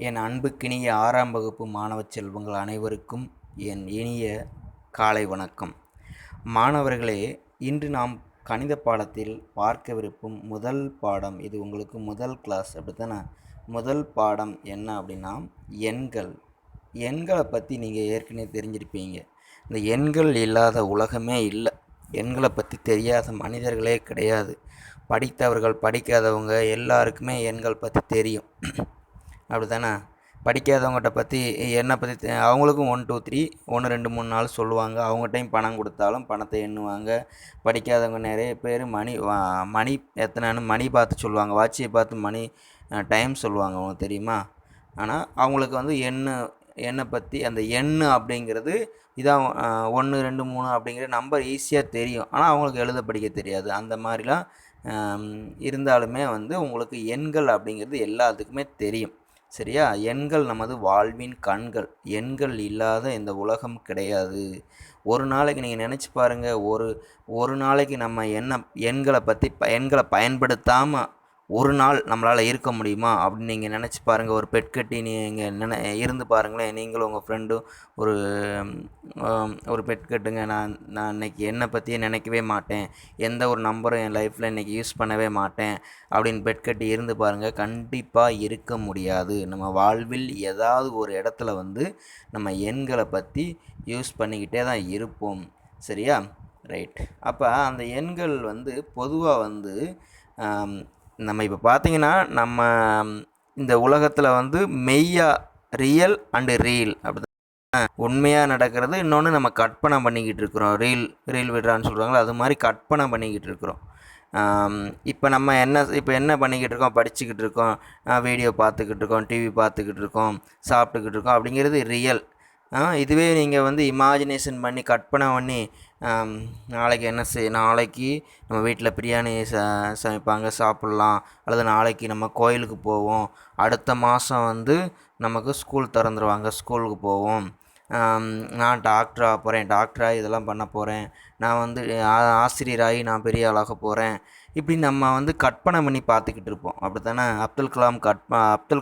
என் அன்புக்கினிய 6ஆம் வகுப்பு மாணவ செல்வங்கள் அனைவருக்கும் என் இனிய காலை வணக்கம். மாணவர்களே, இன்று நாம் கணித பாடத்தில் பார்க்கவிருக்கும் முதல் பாடம், இது உங்களுக்கு முதல் கிளாஸ் அப்படித்தானே. முதல் பாடம் என்ன அப்படின்னா எண்கள். எண்களை பற்றி நீங்கள் ஏற்கனவே தெரிஞ்சிருப்பீங்க. இந்த எண்கள் இல்லாத உலகமே இல்லை. எண்களை பற்றி தெரியாத மனிதர்களே கிடையாது. படித்தவர்கள் படிக்காதவங்க எல்லாருக்குமே எண்கள் பற்றி தெரியும் அப்படி தானே. படிக்காதவங்ககிட்ட பற்றி எண்ணை பற்றி அவங்களுக்கும் 1 2 3 1 2 3 4 சொல்லுவாங்க. அவங்ககிட்டையும் பணம் கொடுத்தாலும் பணத்தை எண்ணுவாங்க. படிக்காதவங்க நிறைய பேர் மணி எத்தனைன்னு மணி பார்த்து சொல்லுவாங்க. வாட்சியை பார்த்து மணி டைம் சொல்லுவாங்க, அவங்களுக்கு தெரியுமா. ஆனால் அவங்களுக்கு வந்து எண்ணை பற்றி அந்த எண்ணு அப்படிங்கிறது இதான் 1 2 3 அப்படிங்கிற நம்பர் ஈஸியாக தெரியும். ஆனால் அவங்களுக்கு எழுத படிக்க தெரியாது. அந்த மாதிரிலாம் இருந்தாலுமே வந்து உங்களுக்கு எண்கள் அப்படிங்கிறது எல்லாத்துக்குமே தெரியும். சரியா. எண்கள் நமது வாழ்வின் கண்கள். எண்கள் இல்லாத இந்த உலகம் கிடையாது. ஒரு நாளைக்கு நீங்கள் நினச்சி பாருங்கள், ஒரு நாளைக்கு நம்ம எண்களை பயன்படுத்தாமல் ஒரு நாள் நம்மளால் இருக்க முடியுமா அப்படின்னு நீங்கள் நினச்சி பாருங்கள். ஒரு பெட் கட்டி நீங்கள் இருந்து பாருங்களேன். நீங்களும் உங்கள் ஃப்ரெண்டும் ஒரு பெட் கட்டுங்க. நான் இன்றைக்கி என்னை பற்றியே நினைக்கவே மாட்டேன், எந்த ஒரு நம்பரும் என் லைஃப்பில் இன்றைக்கி யூஸ் பண்ணவே மாட்டேன் அப்படின்னு பெட் கட்டி இருந்து பாருங்கள். கண்டிப்பாக இருக்க முடியாது. நம்ம வாழ்வில் ஏதாவது ஒரு இடத்துல வந்து நம்ம எண்களை பற்றி யூஸ் பண்ணிக்கிட்டே தான் இருப்போம். சரியா. ரைட். அப்போ அந்த எண்கள் வந்து பொதுவாக வந்து நம்ம இப்போ பார்த்திங்கன்னா நம்ம இந்த உலகத்தில் வந்து ரியல் அண்டு ரீல் அப்படி உண்மையாக நடக்கிறது, இன்னொன்று நம்ம கற்பனை பண்ணிக்கிட்டு இருக்கிறோம். ரீல் விடுறான்னு சொல்கிறாங்களோ அது மாதிரி கற்பனை பண்ணிக்கிட்டு இருக்கிறோம். இப்போ நம்ம என்ன பண்ணிக்கிட்டு இருக்கோம், படிச்சுக்கிட்டு இருக்கோம், வீடியோ பார்த்துக்கிட்டு இருக்கோம், டிவி பார்த்துக்கிட்டு இருக்கோம், சாப்பிட்டுக்கிட்டு இருக்கோம் அப்படிங்கிறது ரியல். இதுவே நீங்கள் வந்து இமேஜினேஷன் பண்ணி கற்பனை பண்ணி நாளைக்கு நம்ம வீட்டில் பிரியாணி சமைப்பாங்க, சாப்பிட்லாம், அல்லது நாளைக்கு நம்ம கோயிலுக்கு போவோம், அடுத்த மாதம் வந்து நமக்கு ஸ்கூல் திறந்துருவாங்க, ஸ்கூலுக்கு போவோம், நான் டாக்டராக போகிறேன், டாக்டராகி இதெல்லாம் பண்ண போகிறேன், நான் வந்து ஆசிரியராகி நான் பெரிய ஆளாக போகிறேன், இப்படி நம்ம வந்து கற்பனை பண்ணி பார்த்துக்கிட்டு இருப்போம். அப்படி தானே. அப்துல்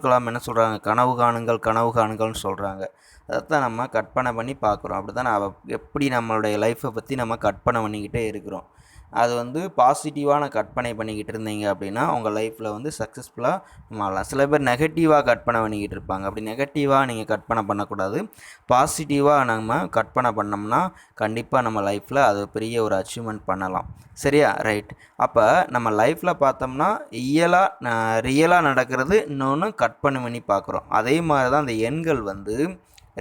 கலாம் என்ன சொல்கிறாங்க, கனவு காணுங்கள்னு சொல்கிறாங்க. அதைத்தான் நம்ம கற்பனை பண்ணி பார்க்குறோம். அப்படி தானே. எப்படி நம்மளுடைய லைஃப்பை பற்றி நம்ம கற்பனை பண்ணிக்கிட்டே இருக்கிறோம். அது வந்து பாசிட்டிவான கற்பனை பண்ணிக்கிட்டு இருந்தீங்க அப்படின்னா உங்கள் லைஃப்பில் வந்து சக்ஸஸ்ஃபுல்லாக மாறலாம். சில பேர் நெகட்டிவாக கற்பனை பண்ணிக்கிட்டு இருப்பாங்க. அப்படி நெகட்டிவாக நீங்கள் கற்பனை பண்ணக்கூடாது. பாசிட்டிவாக நம்ம கற்பனை பண்ணோம்னா கண்டிப்பாக நம்ம லைஃப்பில் அது பெரிய ஒரு அச்சீவ்மெண்ட் பண்ணலாம். சரியா. ரைட். அப்போ நம்ம லைஃப்பில் பார்த்தோம்னா ரியலாக நடக்கிறது, இன்னொன்று கற்பனை பண்ணி பார்க்குறோம். அதே மாதிரி தான் அந்த எண்கள் வந்து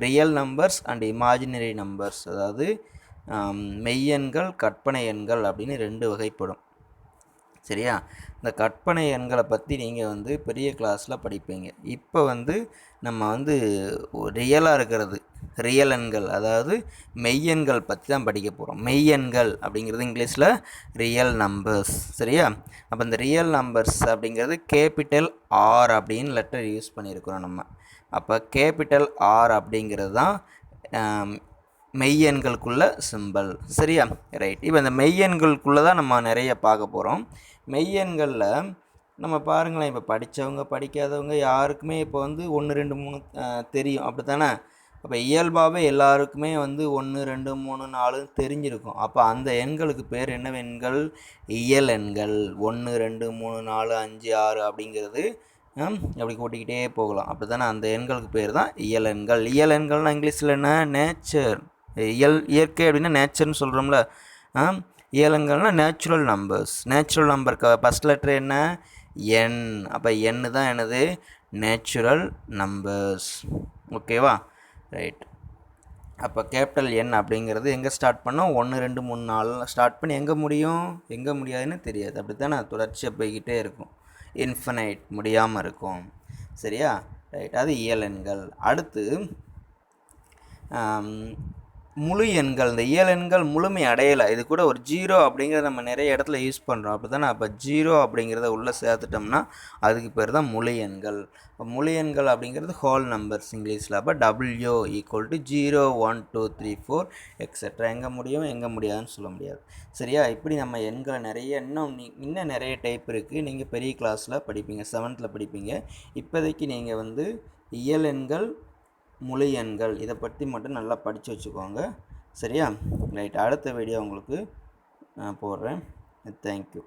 real numbers and imaginary numbers, அதாவது மெய்யெண்கள் கற்பனை எண்கள் அப்படின்னு 2 வகைப்படும். சரியா. இந்த கற்பனை எண்களை பற்றி நீங்கள் வந்து பெரிய கிளாஸில் படிப்பீங்க. இப்போ வந்து நம்ம வந்து ரியலாக இருக்கிறது ரியல் எண்கள், அதாவது மெய்யெண்கள் பற்றி தான் படிக்க போகிறோம். மெய்யெண்கள் அப்படிங்கிறது இங்கிலீஷில் ரியல் நம்பர்ஸ். சரியா. அப்போ இந்த ரியல் நம்பர்ஸ் அப்படிங்கிறது கேபிட்டல் ஆர் அப்படின்னு லெட்டர் யூஸ் பண்ணியிருக்கிறோம் நம்ம. அப்போ கேபிட்டல் ஆர் அப்படிங்கிறது தான் மெய்யெண்களுக்குள்ள சிம்பல். சரியா. ரைட். இப்போ இந்த மெய்யெண்களுக்குள்ளே தான் நம்ம நிறைய பார்க்க போகிறோம். மெய்யெண்களில் நம்ம பாருங்களேன், இப்போ படித்தவங்க படிக்காதவங்க யாருக்குமே இப்போ வந்து 1 2 3 தெரியும். அப்படி தானே. அப்போ இயல்பாகவே எல்லாருக்குமே வந்து 1 2 3 4 தெரிஞ்சிருக்கும். அப்போ அந்த எண்களுக்கு பேர் என்ன எண்கள்? இயல் எண்கள். 1 2 3 4 5 6 அப்படிங்கிறது அப்படி கூட்டிக்கிட்டே போகலாம். அப்படி தானே. அந்த எண்களுக்கு பேர் தான் இயல் எண்கள். இயல் எண்கள்னால் இங்கிலீஷில் என்ன? நேச்சர். இயற்கை அப்படின்னா நேச்சர்னு சொல்கிறோம்ல. இயலங்கள்னா நேச்சுரல் நம்பர்ஸ். நேச்சுரல் நம்பருக்கு ஃபஸ்ட் லெட்டர் என்ன? என். அப்போ என் தான் என்னது? Natural numbers. ஓகேவா. ரைட். அப்போ கேபிட்டல் என் அப்படிங்கிறது எங்கே ஸ்டார்ட் பண்ணோம்? 1 2 3 4 ஸ்டார்ட் பண்ணி எங்கே முடியாதுன்னு தெரியாது. அப்படி தானே. தொடர்ச்சியாக போய்கிட்டே இருக்கும். இன்ஃபினைட், முடியாமல் இருக்கும். சரியா. ரைட். அது இயலெண்கள். அடுத்து முழு எண்கள். இந்த இயல் எண்கள் முழுமை அடையலை. இது கூட ஒரு 0 அப்படிங்கிறத நம்ம நிறைய இடத்துல யூஸ் பண்ணுறோம். அப்படி தானே. அப்போ 0 அப்படிங்கிறத உள்ளே சேர்த்துட்டோம்னா அதுக்கு பேர் தான் முழு எண்கள். இப்போ முழு எண்கள் அப்படிங்கிறது ஹோல் நம்பர்ஸ் இங்கிலீஷில். அப்போ W = 0 1 2 3 4 எக்ஸெட்ரா. எங்கே முடியும் எங்கே முடியாதுன்னு சொல்ல முடியாது. சரியா. இப்படி நம்ம எண்களை நிறைய இன்னும் நிறைய டைப் இருக்குது. நீங்கள் பெரிய கிளாஸில் படிப்பீங்க, 7th படிப்பீங்க. இப்போதைக்கு நீங்கள் வந்து இயல் எண்கள், முழு எண்கள் இதை பற்றி மட்டும் நல்லா படித்து வச்சுக்கோங்க. சரியா? ரைட், அடுத்த வீடியோ உங்களுக்கு நான் போடுறேன். தேங்க்யூ.